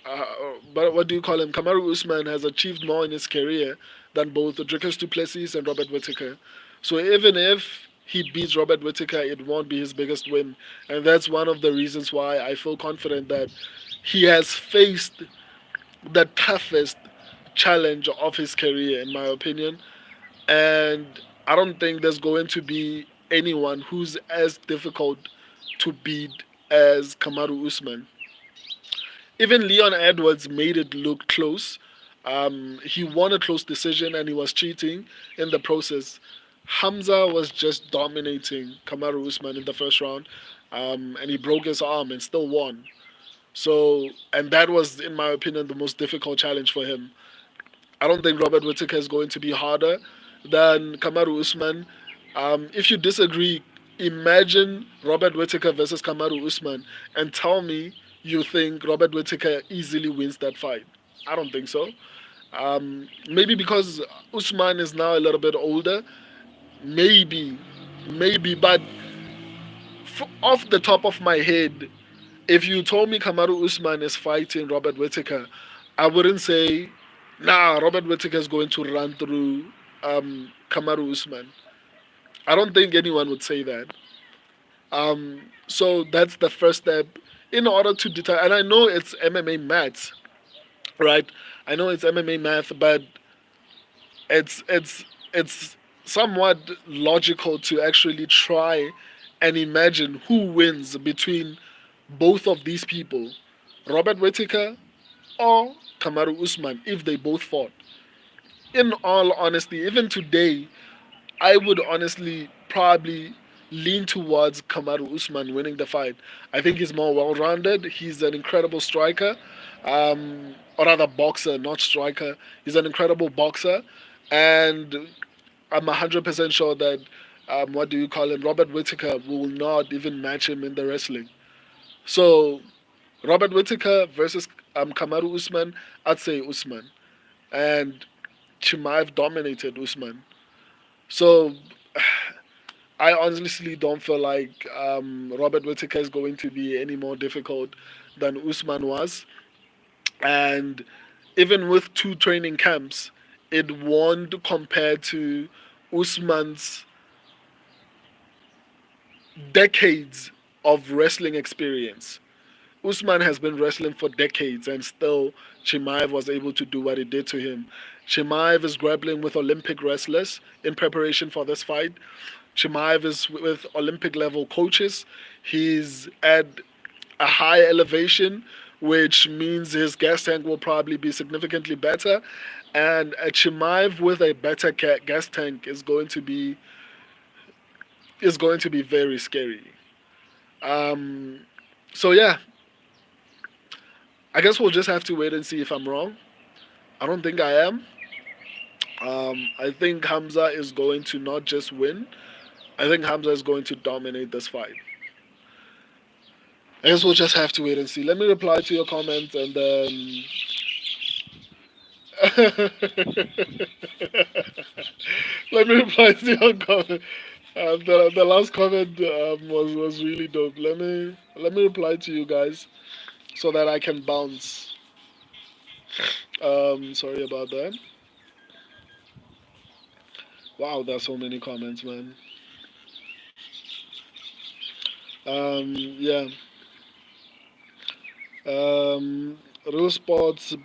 uh, but what do you call him? Kamaru Usman has achieved more in his career than both Dricus Du Plessis and Robert Whittaker. So even if he beats Robert Whittaker, it won't be his biggest win. And that's one of the reasons why I feel confident that he has faced the toughest challenge of his career, in my opinion. And I don't think there's going to be anyone who's as difficult to beat as Kamaru Usman. Even Leon Edwards made it look close. He won a close decision and he was cheating in the process. Hamza was just dominating Kamaru Usman in the first round, and he broke his arm and still won. So, and that was, in my opinion, the most difficult challenge for him. I don't think Robert Whittaker is going to be harder than Kamaru Usman. If you disagree, imagine Robert Whittaker versus Kamaru Usman and tell me you think Robert Whittaker easily wins that fight. I don't think so. Maybe because Usman is now a little bit older. Maybe, maybe. But off the top of my head, if you told me Kamaru Usman is fighting Robert Whittaker, I wouldn't say, nah, Robert Whittaker is going to run through Kamaru Usman. I don't think anyone would say that. So that's the first step in order to determine. And I know it's MMA maths, right? I know it's MMA math, but it's somewhat logical to actually try and imagine who wins between both of these people, Robert Whittaker or Kamaru Usman, if they both fought. In all honesty, even today, I would honestly probably lean towards Kamaru Usman winning the fight. I think he's more well rounded. He's an incredible striker, or rather boxer, not striker. He's an incredible boxer, and I'm 100% sure that what do you call him? Robert Whittaker will not even match him in the wrestling. So Robert Whittaker versus Kamaru Usman, I'd say Usman, and Chimaev dominated Usman. So I honestly don't feel like Robert Whittaker is going to be any more difficult than Usman was. And even with two training camps, it won't compare to Usman's decades of wrestling experience. Usman has been wrestling for decades and still Chimaev was able to do what he did to him. Chimaev is grappling with Olympic wrestlers in preparation for this fight. Chimaev is with Olympic level coaches. He's at a high elevation, which means his gas tank will probably be significantly better. And a Chimaev with a better gas tank is going to be very scary. Um, so yeah, I guess we'll just have to wait and see if I'm wrong. I don't think I am. I think Hamza is going to not just win. I think Hamza is going to dominate this fight. I guess we'll just have to wait and see. Let me reply to your comments and then. Let me reply to your comment. The last comment was really dope. Let me reply to you guys so that I can bounce. Sorry about that. Wow, there's so many comments, man. Yeah. Real sports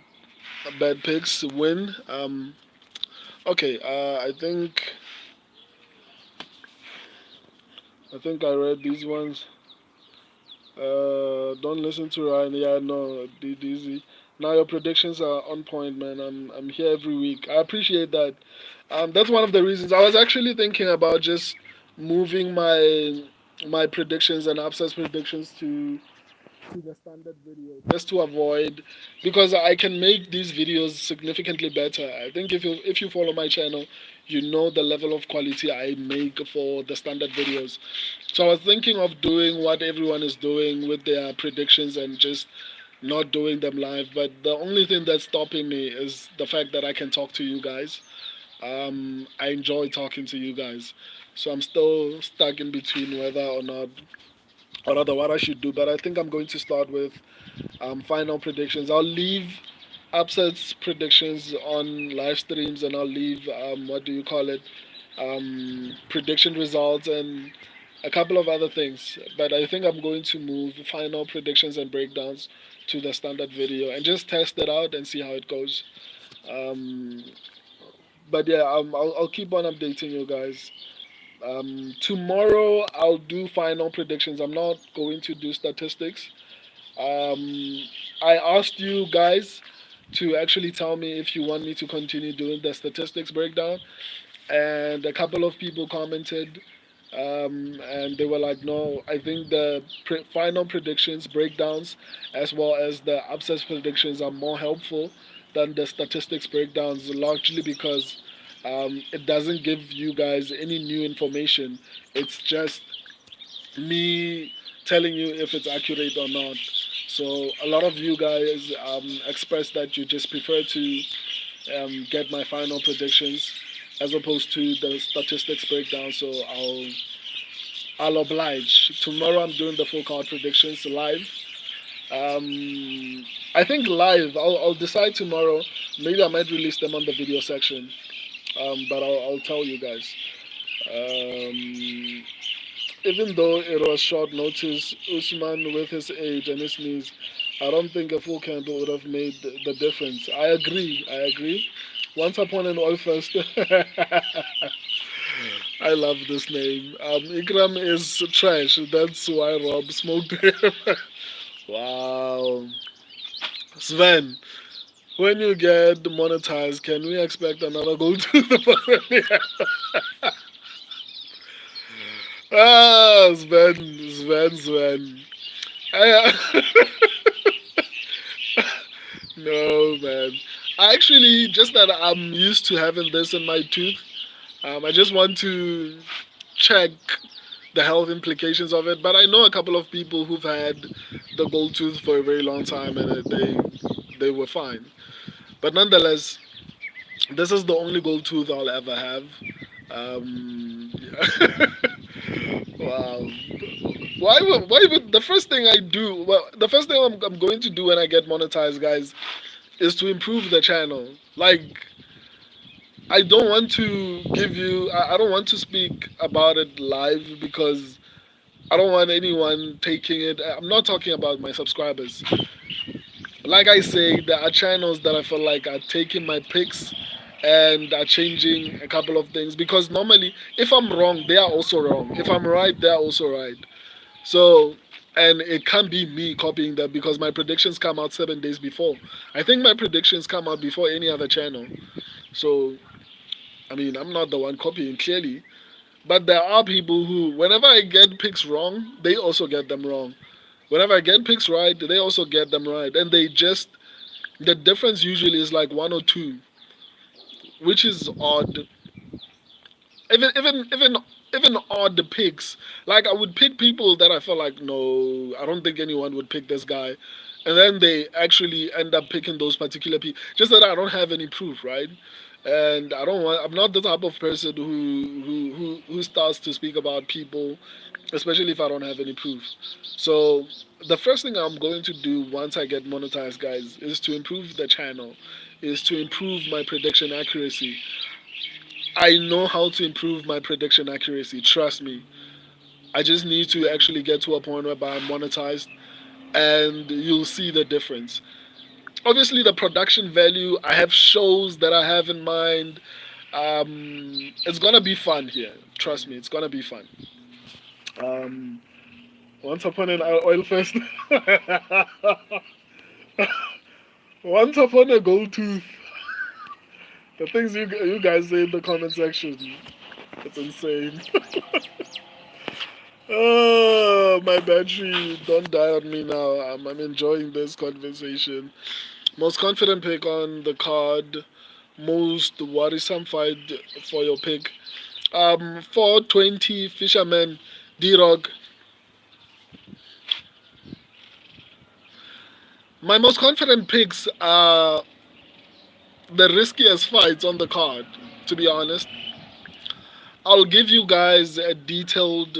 bad picks win. Okay, I think I read these ones. Don't listen to Ryan. Yeah, no, easy. Now your predictions are on point, man. I'm here every week. I appreciate that. That's one of the reasons I was actually thinking about just moving my predictions and upsets predictions to the standard video just to avoid, because I can make these videos significantly better. I think if you follow my channel, you know the level of quality I make for the standard videos. So I was thinking of doing what everyone is doing with their predictions and just not doing them live. But the only thing that's stopping me is the fact that I can talk to you guys. I enjoy talking to you guys. So I'm still stuck in between whether or not, or rather what I should do. But I think I'm going to start with final predictions. I'll leave upsets predictions on live streams, and I'll leave what do you call it, prediction results and a couple of other things. But I think I'm going to move final predictions and breakdowns to the standard video and just test it out and see how it goes. Um, but yeah, I'll keep on updating you guys. Tomorrow I'll do final predictions. I'm not going to do statistics. I asked you guys to actually tell me if you want me to continue doing the statistics breakdown, and a couple of people commented, and they were like, no, I think the final predictions breakdowns as well as the upsets predictions are more helpful than the statistics breakdowns, largely because it doesn't give you guys any new information. It's just me telling you if it's accurate or not. So a lot of you guys expressed that you just prefer to get my final predictions as opposed to the statistics breakdown. So I'll oblige. Tomorrow I'm doing the full card predictions live. I think live. I'll decide tomorrow. Maybe I might release them on the video section. But I'll tell you guys. Um, Even though it was short notice, Usman, with his age and his knees, I don't think a full candle would have made the difference. I agree. I agree. Once upon an oil first. I love this name. Ikram is trash. That's why Rob smoked him. Wow. Sven, when you get monetized, can we expect another goal to the Sven. I, no, man. I actually, just that I'm used to having this in my tooth. I just want to check the health implications of it. But I know a couple of people who've had the gold tooth for a very long time, and they were fine. But nonetheless, this is the only gold tooth I'll ever have. Yeah. Wow. Why would the first thing I do? Well, the first thing I'm going to do when I get monetized, guys, is to improve the channel. Like, I don't want to give you. I don't want to speak about it live because I don't want anyone taking it. I'm not talking about my subscribers. Like I say, there are channels that I feel like are taking my picks and are changing a couple of things because normally, if I'm wrong, they are also wrong. If I'm right, they are also right. So, and it can't be me copying that because my predictions come out 7 days before. I think my predictions come out before any other channel. So, I mean, I'm not the one copying clearly. But there are people who, whenever I get picks wrong, they also get them wrong. Whenever I get picks right, they also get them right. And they just, the difference usually is like one or two, which is odd. Even odd picks. Like I would pick people that I felt like no, I don't think anyone would pick this guy, and then they actually end up picking those particular people. Just that I don't have any proof, right? And I don't want. I'm not the type of person who starts to speak about people, especially if I don't have any proof. So the first thing I'm going to do once I get monetized, guys, is to improve the channel, is to improve my prediction accuracy. I know how to improve my prediction accuracy. Trust me. I just need to actually get to a point whereby I'm monetized, and you'll see the difference. obviously the production value. I have shows that I have in mind. It's gonna be fun here. Trust me, it's gonna be fun. Um, once upon an oil fest, once upon a gold tooth. The things you guys say in the comment section, it's insane. Oh, my battery, don't die on me now. I'm enjoying this conversation. Most confident pick on the card. Most worrisome fight for your pick. 420 Fisherman D-Rock. My most confident picks are the riskiest fights on the card, to be honest. I'll give you guys a detailed,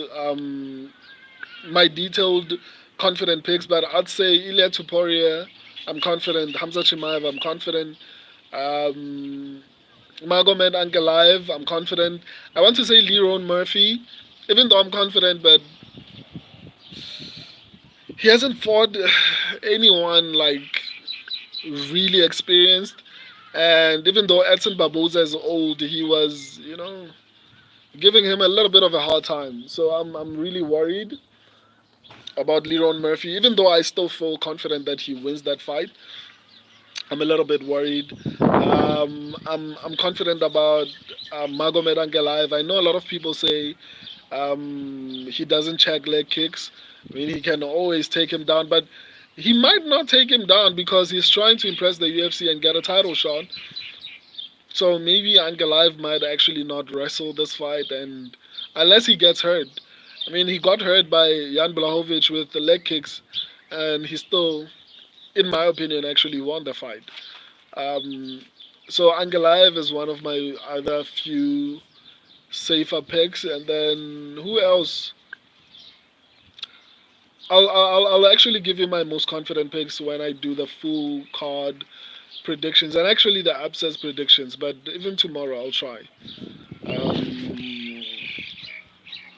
my detailed confident picks, but I'd say Ilya Tuporia, I'm confident. Khamzat Chimaev, I'm confident. Um, Magomed Ankalaev, I'm confident. I want to say Leron Murphy, even though I'm confident, but he hasn't fought anyone like really experienced. And even though Edson Barboza is old, he was, giving him a little bit of a hard time. So I'm really worried about Leron Murphy. Even though I still feel confident that he wins that fight, I'm a little bit worried. I'm confident about Magomed Ankalaev. I know a lot of people say he doesn't check leg kicks. I mean, he can always take him down, but he might not take him down because he's trying to impress the UFC and get a title shot. So maybe Ankalaev might actually not wrestle this fight, and unless he gets hurt. I mean, he got hurt by Jan Blachowicz with the leg kicks, and he still, in my opinion, actually won the fight. Um, so Ankalaev is one of my other few safer picks, and then who else? I'll actually give you my most confident picks when I do the full card predictions and actually the upsets predictions. But even tomorrow I'll try. Um,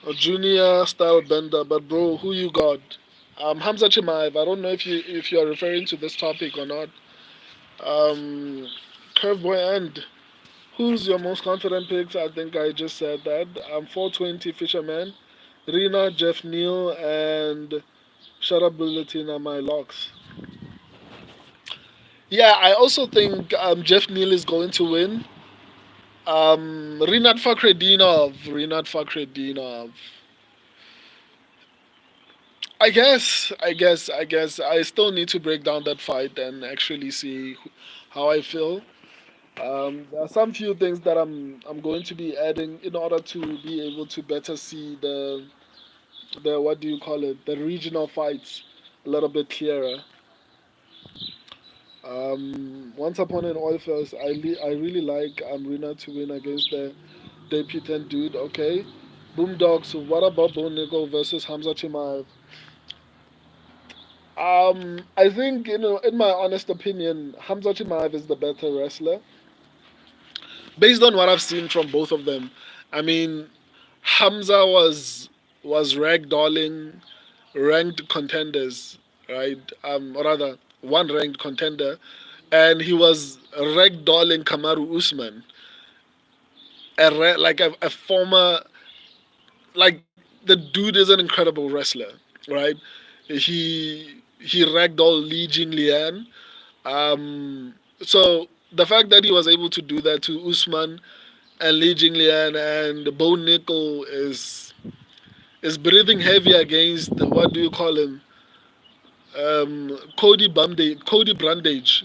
a junior style bender, but bro, who you got? Hamza Chimaev. I don't know if you are referring to this topic or not. Um, Curveboy and who's your most confident picks? I think I just said that. 420 Fisherman, Rina, Jeff Neal, and Shut Up Bulletin are my locks. Yeah, I also think Jeff Neal is going to win. Rinat Fakhretdinov. Rinat Fakhretdinov. I guess. I still need to break down that fight and actually see how I feel. There are some few things that I'm going to be adding in order to be able to better see the what do you call it, the regional fights a little bit clearer. Once upon an oil first, I really like Rina to win against the debutant dude. Okay, Boomdogs. What about Bo Nickel versus Hamza Chimaev? I think in my honest opinion, Hamza Chimaev is the better wrestler based on what I've seen from both of them. I mean, Hamza was ragdolling ranked contenders, right? Or rather, one ranked contender, and he was ragdolling Kamaru Usman, like a former, like the dude is an incredible wrestler, right? He ragdolled Li Jinglian. So the fact that he was able to do that to Usman and Li Jinglian and Bo Nickel is breathing heavy against what do you call him? Cody Brandage.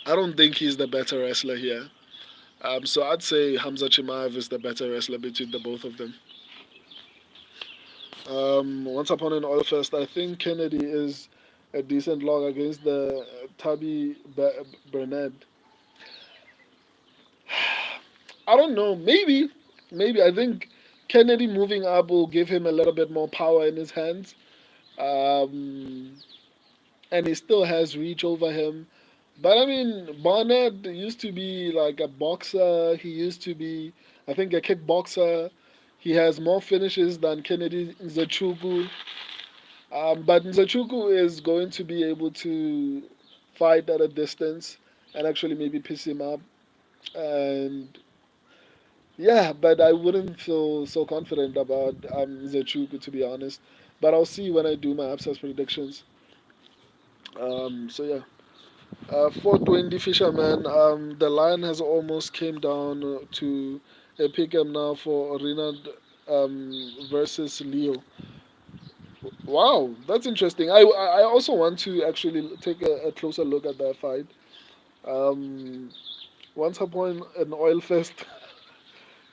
I don't think he's the better wrestler here. So I'd say Hamza Chimaev is the better wrestler between the both of them. Once upon an oil fest, I think Kennedy is a decent log against the Tabby Bernard. I don't know. Maybe I think Kennedy moving up will give him a little bit more power in his hands. Um, and he still has reach over him. But I mean, Barnett used to be like a boxer. He used to be, I think, a kickboxer. He has more finishes than Kennedy Nzechuku. But Nzechuku is going to be able to fight at a distance and actually maybe piss him up. And yeah, but I wouldn't feel so confident about Zechuku, to be honest. But I'll see when I do my abscess predictions. So yeah. 420 Fisherman. The line has almost came down to a pick 'em now for Rinald versus Leo. Wow, that's interesting. I also want to actually take a closer look at that fight. Um, Once upon an oil fest,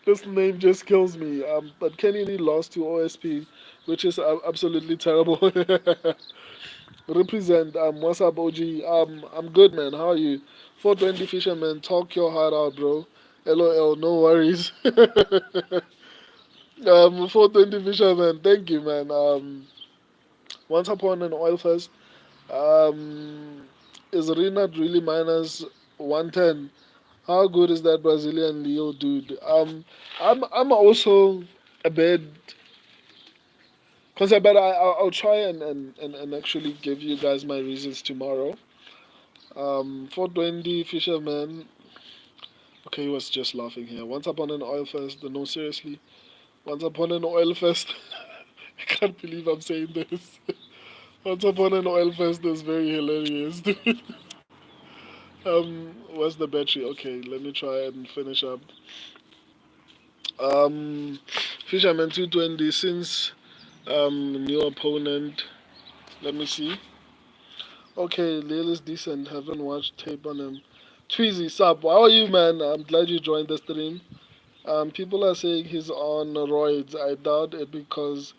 this name just kills me. But Kenny Lee lost to OSP, which is absolutely terrible. Represent. What's up, OG? I'm good, man. How are you? 420 Fisherman, talk your heart out, bro. LOL, no worries. 420 Fisherman, thank you, man. Once upon an oil fest, um, is Renat really minus 110? How good is that Brazilian Leo dude? I'm also a bit concerned, but I'll try and actually give you guys my reasons tomorrow. 420 Fisherman. Okay, he was just laughing here. Once upon an oil fest. No, seriously. Once upon an oil fest. I can't believe I'm saying this. Once upon an oil fest is very hilarious. Where's the battery? Okay, let me try and finish up. Um, Fisherman 220 since new opponent. Let me see. Okay, Lil is decent. Haven't watched tape on him. Tweezy, sup? How are you, man? I'm glad you joined the stream. People are saying he's on roids. I doubt it because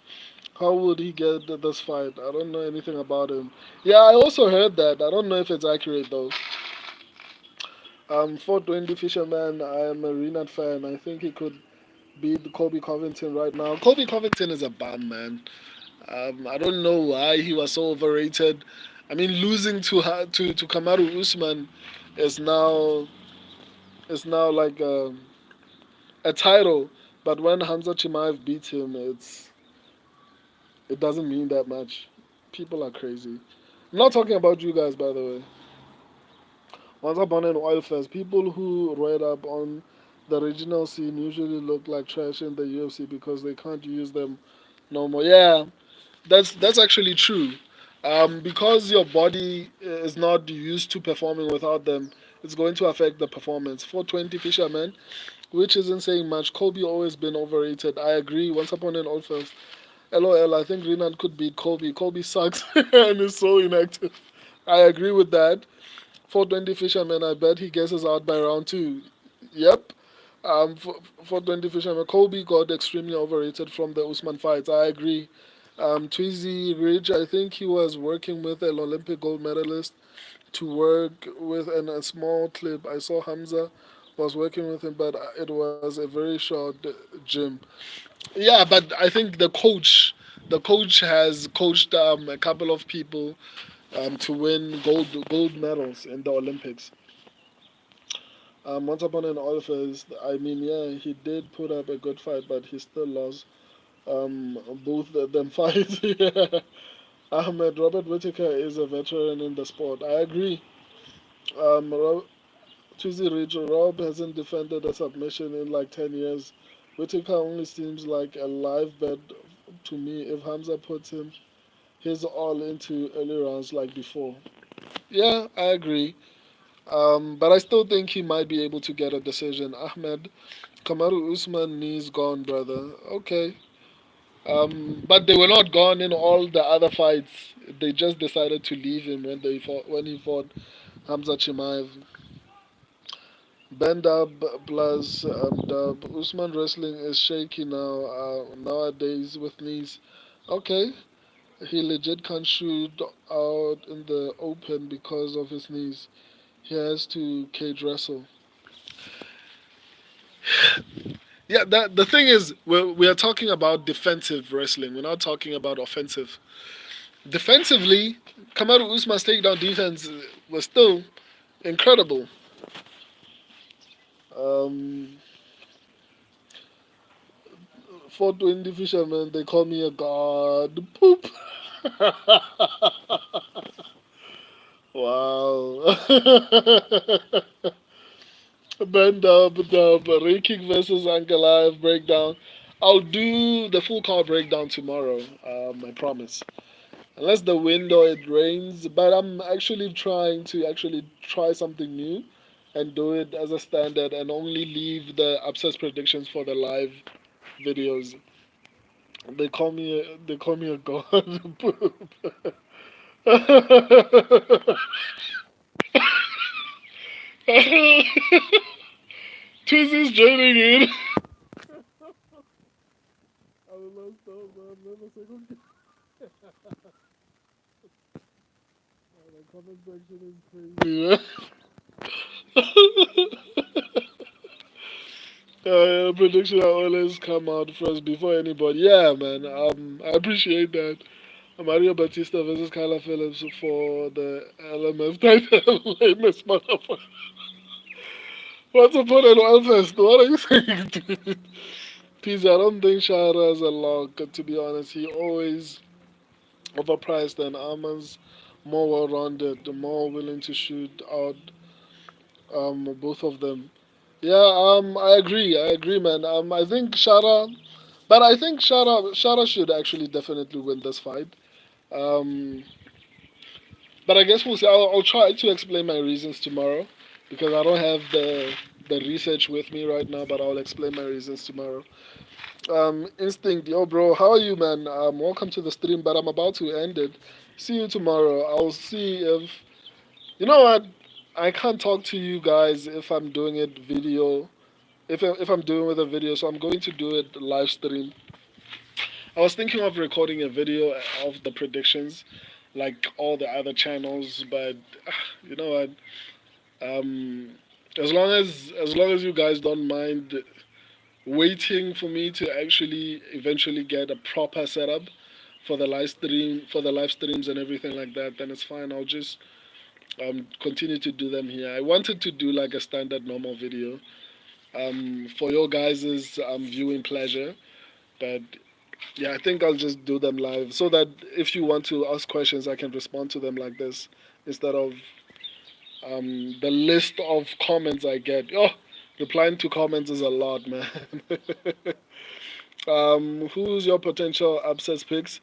how would he get this fight? I don't know anything about him. Yeah, I also heard that. I don't know if it's accurate though. 420 Fisherman, I am a Renat fan. I think he could beat Kobe Covington right now. Kobe Covington is a bum, man. I don't know why he was so overrated. I mean, losing to Kamaru Usman is now like a title, but when Khamzat Chimaev beats him, it doesn't mean that much. People are crazy. I'm not talking about you guys, by the way. Once upon an oil fest, people who ride up on the regional scene usually look like trash in the UFC because they can't use them no more. Yeah, that's actually true. Because your body is not used to performing without them, it's going to affect the performance. 420 Fisherman, which isn't saying much. Kobe always been overrated. I agree. Once upon an old first. LOL, I think Renan could beat Kobe. Kobe sucks and is so inactive. I agree with that. 420 Fisherman, I bet he guesses out by round two. Yep. 420 Fisherman, Kobe got extremely overrated from the Usman fights. I agree. Tweezy Ridge, I think he was working with an Olympic gold medalist to work with in a small clip. I saw Hamza was working with him, but it was a very short gym. Yeah, but I think the coach has coached a couple of people to win gold medals in the Olympics. Once upon an oil fest, I mean, yeah, he did put up a good fight, but he still lost both of them fights. Yeah. Ahmed Robert Whittaker is a veteran in the sport. I agree. Twizy Ridge Rob hasn't defended a submission in like 10 years. Whittaker only seems like a live bet to me if Hamza puts his all into early rounds like before. Yeah, I agree. But I still think he might be able to get a decision. Ahmed, Kamaru Usman knees gone, brother. Okay. But they were not gone in all the other fights. They just decided to leave him when he fought Hamza Chimaev. Ben Dub plus Dub. Usman wrestling is shaky now nowadays with knees. Okay. He legit can't shoot out in the open because of his knees. He has to cage wrestle. Yeah, the thing is, we are talking about defensive wrestling. We're not talking about offensive. Defensively, Kamaru Usman's takedown defense was still incredible. Um, 420 Fisherman, they call me a god. Poop. Wow. Ranking versus Ankalaev breakdown. I'll do the full card breakdown tomorrow. I promise. Unless the wind or it rains, but I'm actually trying to actually try something new and do it as a standard and only leave the upsets predictions for the live videos. They call me a god. Twizzy's joining in. I will not stop, man. Never second. The comment section is crazy. Prediction I always come out first before anybody. Yeah, man. I appreciate that. Mario Batista versus Kyla Phillips for the LMF title. Lamest motherfucker. What's the point of Alfest? What are you saying, dude? Peasy, I don't think Shara is a lock, to be honest. He always overpriced and Arman's more well rounded, more willing to shoot out both of them. Yeah, I agree, man. I think Shara, but I think Shara should actually definitely win this fight. Um, but I guess we'll see. I'll try to explain my reasons tomorrow because I don't have the research with me right now. But I'll explain my reasons tomorrow. Instinct, yo, bro, how are you, man? Welcome to the stream, but I'm about to end it. See you tomorrow. I'll see if you know what. I can't talk to you guys if I'm doing it video. If I'm doing with a video, so I'm going to do it live stream. I was thinking of recording a video of the predictions, like all the other channels, but you know what? Um, as long as you guys don't mind waiting for me to actually eventually get a proper setup for the live streams and everything like that, then it's fine. I'll just continue to do them here. I wanted to do like a standard normal video for your guys' viewing pleasure, but yeah, I think I'll just do them live so that if you want to ask questions, I can respond to them like this instead of the list of comments I get. Oh, replying to comments is a lot, man. Who's your potential upsets picks?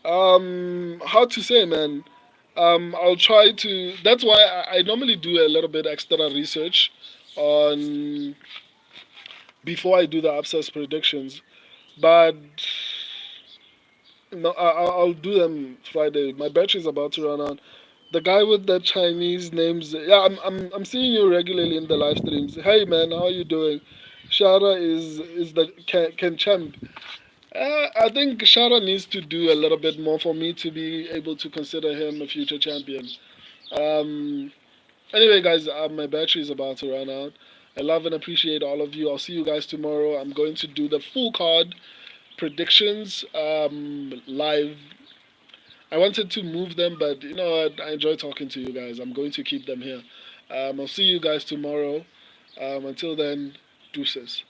Hard to say, man. I'll try to. That's why I normally do a little bit extra research on before I do the upsets predictions. But no, I'll do them Friday. My battery's about to run out. The guy with the Chinese names. Yeah, I'm seeing you regularly in the live streams. Hey man, how are you doing? Shara is the can champ. I think Shara needs to do a little bit more for me to be able to consider him a future champion. Um, anyway, guys, my battery is about to run out. I love and appreciate all of you. I'll see you guys tomorrow. I'm going to do the full card predictions live. I wanted to move them, but you know what? I enjoy talking to you guys. I'm going to keep them here. I'll see you guys tomorrow. Until then, deuces.